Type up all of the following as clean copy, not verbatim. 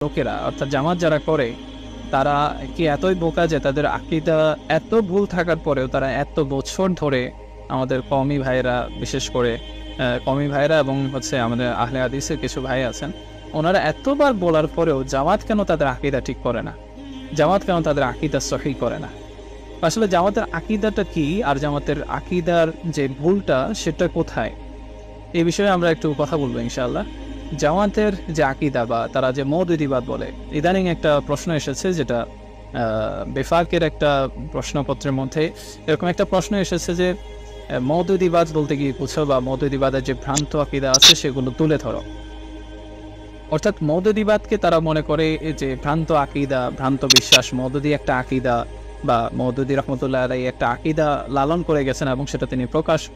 লোকেরা অর্থাৎ জামাত যারা করে তারা কি এতই বোকা যে তাদের আকীদা এত ভুল থাকার পরেও তারা এত বছর ধরে আমাদের কওমি ভাইরা, বিশেষ করে কওমি ভাইরা এবং হচ্ছে আমাদের আহলে হাদিসের কিছু ভাই আছেন, ওনারা এতবার বলার পরেও জামাত কেন তাদের আকীদা ঠিক করে না, জামাত কেন তাদের আকীদা সহিহ করে না? আসলে জামাতের আকীদাটা কি আর জামাতের আকীদার যে ভুলটা সেটা কোথায়, এই বিষয়ে আমরা একটু কথা বলবো ইনশাআল্লাহ। জামাতের যে আকীদা বা তারা যে মওদুদিবাদ বলে, ইদানিং একটা প্রশ্ন এসেছে যেটা বেফাকের একটা প্রশ্নপত্রের মধ্যে এরকম একটা প্রশ্ন এসেছে যে মওদুদিবাদ বলতে কি বুঝো বা মওদুদিবাদের যে ভ্রান্ত আকীদা আছে সেগুলো তুলে ধরো। অর্থাৎ মওদুদিবাদকে তারা মনে করে যে ভ্রান্ত আকীদা, ভ্রান্ত বিশ্বাস। মওদুদি একটা আকীদা বা মওদুদি রহমতুল্লাহ আলাইহি একটা আকীদা লালন করে গেছেন এবং সেটা তিনি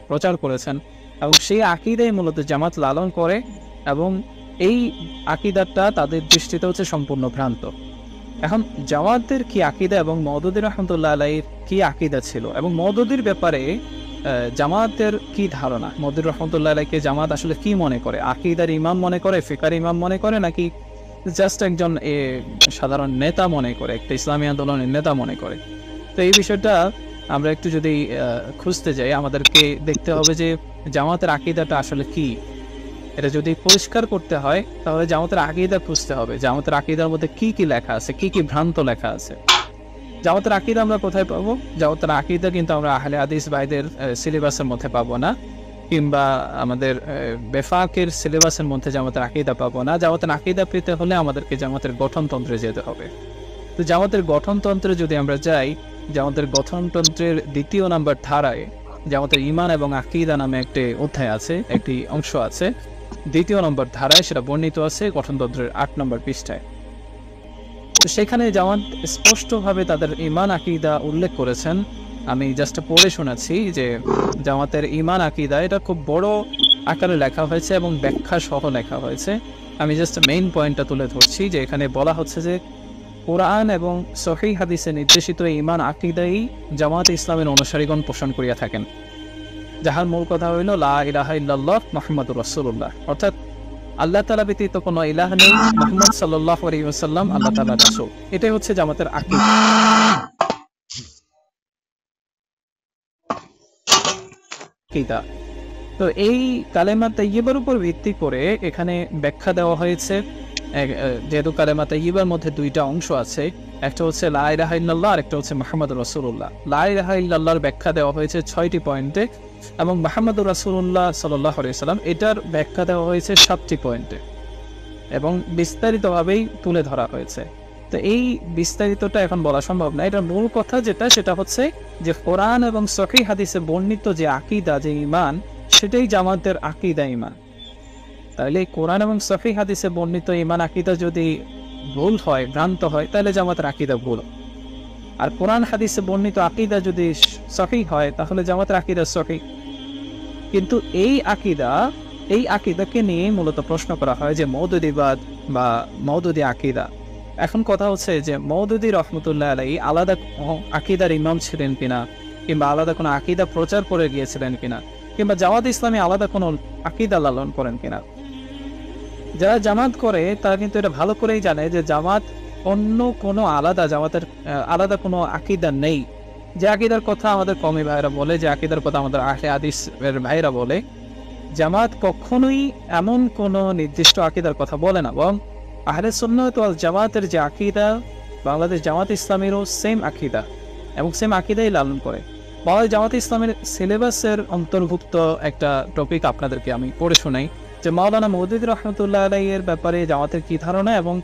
প্রচার করেছেন এবং সেই আকীদাই মূলত জামাত লালন করে এবং এই আকীদাটা তাদের দৃষ্টিতে হচ্ছে সম্পূর্ণ ভ্রান্ত। এখন জামাতের কি আকীদা এবং মওদুদি রহমতুল্লাহ আলাইহির কি আকীদা ছিল এবং মওদুদির ব্যাপারে জামাতের কি ধারণা, মওদুদি রহমতুল্লাহ আলাইহিকে জামাত আসলে কি মনে করে, আকীদার ইমাম মনে করে, ফিকার ইমাম মনে করে, নাকি জাস্ট একজন সাধারণ নেতা মনে করে, একটা ইসলামী আন্দোলনের নেতা মনে করে? তো এই বিষয়টা আমরা একটু যদি খুঁজতে যাই, আমাদেরকে দেখতে হবে যে জামাতের আকীদাটা আসলে কি। এটা যদি পরিষ্কার করতে হয় তাহলে জামাতের আকীদা খুঁজতে হবে, জামাতের আকীদার মধ্যে কি কি লেখা আছে, কি কি ভ্রান্ত লেখা আছে। জামাতের আকীদা আমরা কোথায় পাবো? জামাতের আকীদা কিন্তু আমরা আহলে হাদিস ভাইদের সিলেবাসের মধ্যে পাবো না, কিংবা আমাদের বেফাকের সিলেবাসের মধ্যে জামাতের আকীদা পাবো না। জামাতের আকীদা পেতে হলে আমাদেরকে জামাতের গঠনতন্ত্রে যেতে হবে। তো জামাতের গঠনতন্ত্রে যদি আমরা যাই, জামাতের গঠনতন্ত্রের 2 নম্বর ধারায় জামাতের ঈমান এবং আকীদা নামে একটি অধ্যায় আছে, একটি অংশ আছে 2 নম্বর ধারায়, সেটা বর্ণিত আছে গঠনতন্ত্রের 8 নম্বর পৃষ্ঠায়। তো সেখানে জামাত স্পষ্টভাবে তাদের ঈমান আকীদা উল্লেখ করেছেন। আমি জাস্ট পড়ে শোনাচ্ছি যে জামাতের ঈমান আকীদা, এটা খুব বড় আকারে লেখা হয়েছে এবং ব্যাখ্যা সহ লেখা হয়েছে। আমি জাস্ট মেইন পয়েন্টটা তুলে ধরছি যে এখানে বলা হচ্ছে যে কোরআন এবং সহিহ হাদিসে নির্দেশিত ঈমান আকীদাই জামাত ইসলামের অনুসারীগণ পোষণ করিয়া থাকেন, যাহার মূল কথা হইল লা ইলাহা ইল্লাল্লাহ মুহাম্মাদুর রাসূলুল্লাহ, অর্থাৎ আল্লাহ তাআলা ব্যতীত কোনো ইলাহ নেই, মুহাম্মদ সাল্লাল্লাহু আলাইহি ওয়াসাল্লাম আল্লাহ তাআলার রাসূল। এটাই হচ্ছে জামাতের আকীদা। তো এই কালেমা তাইয়্যিবার উপর ভিত্তি করে এখানে ব্যাখ্যা দেওয়া হয়েছে। যেহেতু কালেমা তাইয়্যিবার মধ্যে 2টা অংশ আছে, একটা হচ্ছে লা ইলাহা ইল্লাল্লাহ আর একটা হচ্ছে মুহাম্মাদুর রাসূলুল্লাহ। লা ইলাহা ইল্লাল্লাহর ব্যাখ্যা দেওয়া হয়েছে 6টি পয়েন্টে এবং মুহাম্মাদুর রাসূলুল্লাহ সাল্লাল্লাহু আলাইহি ওয়াসাল্লাম এটার ব্যাখ্যা দেওয়া হয়েছে 7টি পয়েন্টে এবং বিস্তারিতভাবেই তুলে ধরা হয়েছে। তো এই বিস্তারিতটা এখন বলা সম্ভব না। এটার মূল কথা যেটা, সেটা হচ্ছে যে কোরআন এবং সহিহ হাদিসে বর্ণিত যে আকীদা, যে ঈমান, সেটাই জামাতের আকীদা ঈমান। তাহলে কোরআন এবং সহিহ হাদিসে বর্ণিত ঈমান আকীদা যদি ভুল হয়, ভ্রান্ত হয়, তাহলে জামাতের আকীদা ভুল। আর কোরআন হাদিসে বর্ণিত আকীদা যদি সহিহ হয় তাহলে জামাতের আকীদা সহিহ। কিন্তু এই আকীদাকে নিয়ে মূলত প্রশ্ন করা হয় যে মওদুদিবাদ বা মওদুদি আকীদা। এখন কথা হচ্ছে যে মওদুদি রহমতুল্লাহ আলাইহি আলাদা আকীদার ইমাম ছিলেন কিনা, কিংবা আলাদা কোনো আকীদা প্রচার করে গিয়েছিলেন কিনা, কিংবা জামাত ইসলামী আলাদা কোনো আকীদা লালন করেন কিনা। যারা জামাত করে তারা কিন্তু এটা ভালো করেই জানে যে জামাত অন্য কোনো জামাতের আলাদা কোনো আকীদা নেই। যে আকীদার কথা আমাদের কওমি ভাইরা বলে, যে আকীদার কথা আমাদের আহলে হাদিসের ভাইরা বলে, জামাত কখনোই এমন কোনো নির্দিষ্ট আকীদার কথা বলে না। এবং আহলে সুন্নাত ওয়াল জামাতের যে আকীদা, বাংলাদেশ জামাত ইসলামীরও সেম আকীদা এবং সেম আকীদাই লালন করে। বাংলাদেশ জামাত ইসলামের সিলেবাসের অন্তর্ভুক্ত একটা টপিক আপনাদেরকে আমি পড়ে শোনাই যে মাওলানা মওদুদি রহমতুল্লাহ আলাইহির ব্যাপারে জামাতের কি ধারণা এবং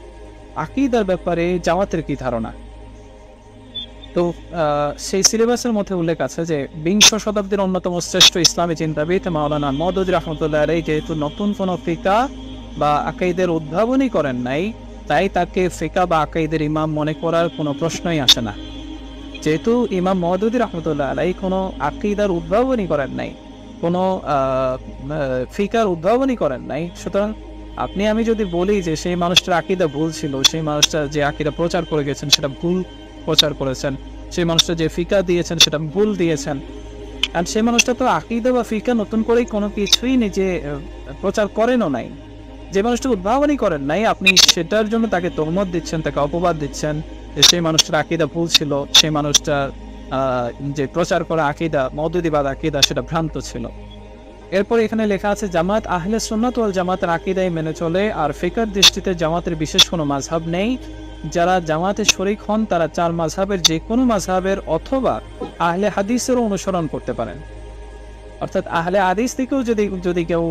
আকীদার ব্যাপারে জামাতের কি ধারণা। তো সেই সিলেবাসের মধ্যে উল্লেখ আছে যে 20 শতাব্দীর অন্যতম শ্রেষ্ঠ ইসলামী চিন্তাবিদ মাওলানা মওদুদি রহমতুল্লাহ আলাইহি যেহেতু নতুন কোনো ফিকা বা আকীদের উদ্ভাবনী করেন নাই, তাই তাকে ফিকা বা আকীদের ইমাম মনে করার কোনো প্রশ্নই আসে না। যেহেতু ইমাম মওদুদি রহমতুল্লাহ আলাইহি কোনো আকীদার উদ্ভাবনী করেন নাই, কোনো ফিকার উদ্ভাবনী করেন নাই, সুতরাং আমি যদি বলি যে সেই মানুষটার আকীদা ভুল ছিল, সেই মানুষটা যে আকীদা প্রচার করে গেছেন সেটা ভুল প্রচার করেছেন, সেই মানুষটা যে ফিকা দিয়েছেন সেটা ভুল দিয়েছেন, আর সেই মানুষটা তো আকীদা বা ফিকা নতুন করেই কোনো কিছুই নিজে প্রচার করেনও নাই। যে মানুষটা উদ্ভাবনী করেন নাই, আপনি সেটার জন্য তাকে তোহমত দিচ্ছেন, তাকে অপবাদ দিচ্ছেন যে সেই মানুষটার আকীদা ভুল ছিল, সেই মানুষটার যে প্রচার করা আকীদা, মওদুদিবাদ আকীদা সেটা ভ্রান্ত ছিল। এরপর এখানে লেখা আছে জামাত আহলে সুন্নাত ওয়াল জামাতের আকীদাই মেনে চলে, আর ফিকহের দৃষ্টিতে জামাতের বিশেষ কোনো মাযহাব নেই। যারা জামাতে শরীক হন তারা চার মাযহাবের যে কোনো মাযহাবের অথবা আহলে হাদিসেরও অনুসরণ করতে পারেন। অর্থাৎ আহলে হাদিস থেকেও যদি কেউ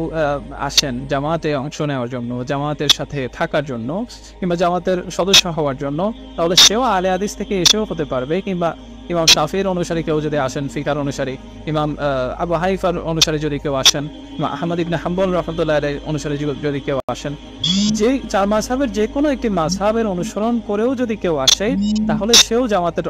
আসেন জামাতে অংশ নেওয়ার জন্য, জামাতের সাথে থাকার জন্য, কিংবা জামাতের সদস্য হওয়ার জন্য, তাহলে সেও আহলে হাদিস থেকে এসেও হতে পারবে। কিংবা ইমাম শাফির অনুসারী কেউ যদি আসেন, ফিকার অনুসারী, ইমাম আবু হানিফার অনুসারী যদি কেউ আসেন, বা আহমদ ইবনে হাম্বল রাহমাতুল্লাহ আলাইহির অনুসারী যদি কেউ আসেন, যে চার মাযহাবের যে কোনো একটি মাযহাবের অনুসরণ করেও যদি কেউ আসে, তাহলে সেও জামাতের